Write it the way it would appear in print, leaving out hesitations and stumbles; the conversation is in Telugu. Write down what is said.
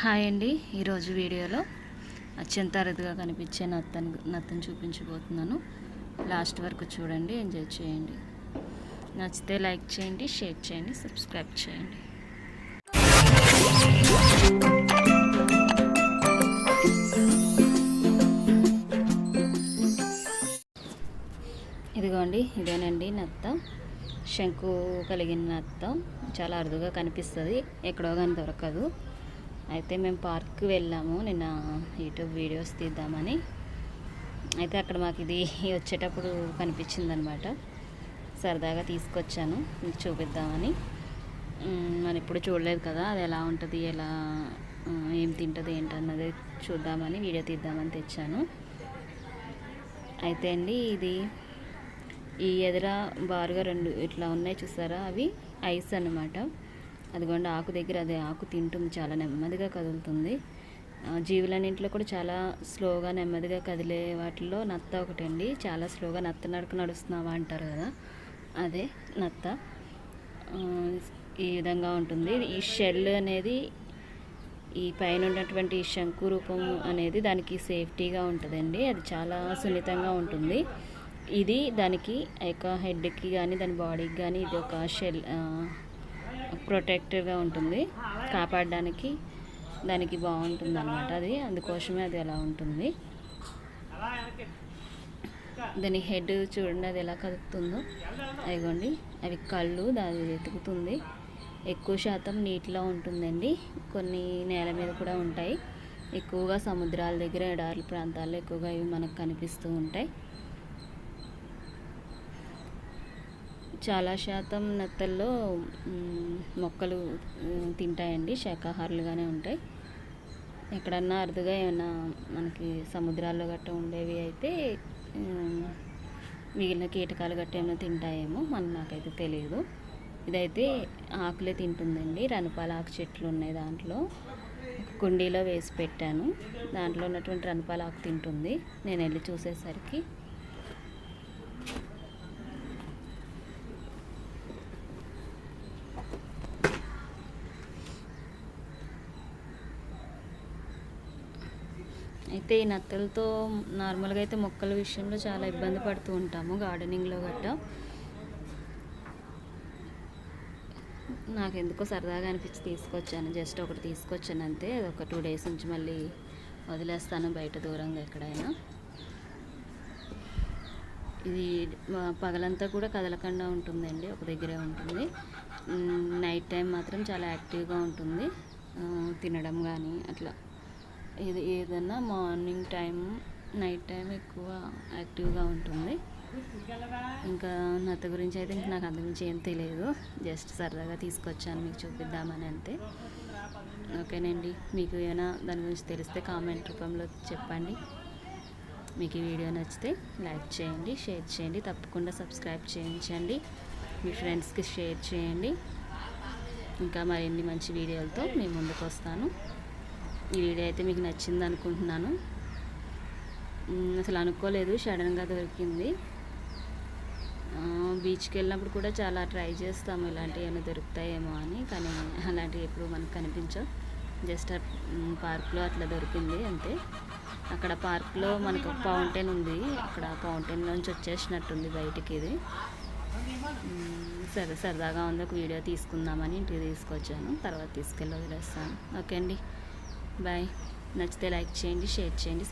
హాయ్ అండి. ఈరోజు వీడియోలో అత్యంత అరుదుగా కనిపించే నత్తను చూపించబోతున్నాను. లాస్ట్ వరకు చూడండి, ఎంజాయ్ చేయండి. నచ్చితే లైక్ చేయండి, షేర్ చేయండి, సబ్స్క్రైబ్ చేయండి. ఇదిగోండి, ఇదేనండి నత్త. శంకు కలిగిన నత్త. చాలా అరుదుగా కనిపిస్తుంది, ఎక్కడో కానీ దొరకదు. అయితే మేము పార్క్కి వెళ్ళాము నిన్న యూట్యూబ్ వీడియోస్ తీద్దామని. అయితే అక్కడ మాకు ఇది వచ్చేటప్పుడు కనిపించింది అనమాట. సరదాగా తీసుకొచ్చాను మీకు చూపిద్దామని. మనం ఇప్పుడు చూడలేదు కదా, అది ఎలా ఉంటుంది, ఎలా ఏం తింటుంది ఏంటన్నది చూద్దామని వీడియో తీద్దామని తెచ్చాను. అయితే అండి, ఇది ఈ ఎదుర బారుగా రెండు ఇట్లా ఉన్నాయి చూసారా, అవి ఐస్ అన్నమాట. అదిగోండి ఆకు దగ్గర అదే ఆకు తింటుంది, చాలా నెమ్మదిగా కదులుతుంది. జీవులన్నింటిలో కూడా చాలా స్లోగా నెమ్మదిగా కదిలే వాటిల్లో నత్త ఒకటండి. చాలా స్లోగా నత్త నడక నడుస్తున్నావా అంటారు కదా, అదే నత్త. ఈ విధంగా ఉంటుంది. ఈ షెల్ అనేది, ఈ పైన ఉన్నటువంటి శంకు రూపం అనేది దానికి సేఫ్టీగా ఉంటుందండి. అది చాలా సున్నితంగా ఉంటుంది. ఇది దానికి యొక్క హెడ్కి కానీ దాని బాడీకి కానీ ఇది ఒక షెల్ ప్రొటెక్టివ్గా ఉంటుంది, కాపాడడానికి దానికి బాగుంటుంది అన్నమాట. అది అందుకోసమే అది అలా ఉంటుంది. దాని హెడ్ చూడండి, అది ఎలా కదుపుతుందో. అదిగోండి, అవి కళ్ళు దాని వెతుకుతుంది. ఎక్కువ శాతం నీటిలో ఉంటుందండి, కొన్ని నేల మీద కూడా ఉంటాయి. ఎక్కువగా సముద్రాల దగ్గర, ఎడారి ప్రాంతాల్లో ఎక్కువగా ఇవి మనకు కనిపిస్తూ ఉంటాయి. చాలా శాతం నత్తల్లో మొక్కలు తింటాయండి, శాకాహారులుగానే ఉంటాయి. ఎక్కడన్నా అరుదుగా ఏమైనా మనకి సముద్రాల్లో గట్ట ఉండేవి అయితే మిగిలిన కీటకాలు గట్ట ఏమైనా తింటాయేమో, నాకైతే తెలియదు. ఇదైతే ఆకులే తింటుందండి. రణపాల ఆకు చెట్లు ఉన్నాయి, దాంట్లో కుండీలో వేసి పెట్టాను. దాంట్లో ఉన్నటువంటి రణపాల ఆకు తింటుంది. నేను వెళ్ళి చూసేసరికి అయితే ఈ నత్తలతో నార్మల్గా అయితే మొక్కల విషయంలో చాలా ఇబ్బంది పడుతూ ఉంటాము, గార్డెనింగ్లో గట్ట. నాకు ఎందుకో సరదాగా అనిపించి తీసుకొచ్చాను, జస్ట్ ఒకటి తీసుకొచ్చాను అంతే. ఒక 2 days నుంచి మళ్ళీ వదిలేస్తాను బయట దూరంగా ఎక్కడైనా. ఇది పగలంతా కూడా కదలకుండా ఉంటుందండి, ఒక దగ్గరే ఉంటుంది. నైట్ టైం మాత్రం చాలా యాక్టివ్గా ఉంటుంది, తినడం కానీ అట్లా. ఇది ఏదన్నా మార్నింగ్ టైం, నైట్ టైం ఎక్కువ యాక్టివ్గా ఉంటుంది. ఇంకా నత్త గురించి అయితే నాకు అంతకుమించి ఏం తెలియదు, జస్ట్ సరదాగా తీసుకొచ్చాను మీకు చూపిద్దామని అంతే. ఓకేనండి, మీకు ఏమైనా దాని గురించి తెలిస్తే కామెంట్ రూపంలో చెప్పండి. మీకు ఈ వీడియో నచ్చితే లైక్ చేయండి, షేర్ చేయండి, తప్పకుండా సబ్స్క్రైబ్ చేయించండి, మీ ఫ్రెండ్స్కి షేర్ చేయండి. ఇంకా మరిన్ని మంచి వీడియోలతో మేము ముందుకు వస్తాను. ఈ వీడియో అయితే మీకు నచ్చింది అనుకుంటున్నాను. అసలు అనుకోలేదు, సడన్గా దొరికింది. బీచ్కి వెళ్ళినప్పుడు కూడా చాలా ట్రై చేస్తాము ఇలాంటివి ఏమైనా దొరుకుతాయేమో అని, కానీ అలాంటివి ఎప్పుడు మనకు కనిపించవు. జస్ట్ పార్క్లో అట్లా దొరికింది అంతే. అక్కడ పార్క్లో మనకు ఒక ఫౌంటైన్ ఉంది, అక్కడ ఫౌంటైన్ నుంచి వచ్చేసినట్టుంది బయటికి. ఇది సరదాగా ఉంది, ఒక వీడియో తీసుకుందామని ఇంటికి తీసుకొచ్చాను, తర్వాత తీసుకెళ్ళి వదిలేస్తాను. ఓకే అండి, బాయ్. నచ్చితే లైక్ చేయండి, షేర్ చేయండి.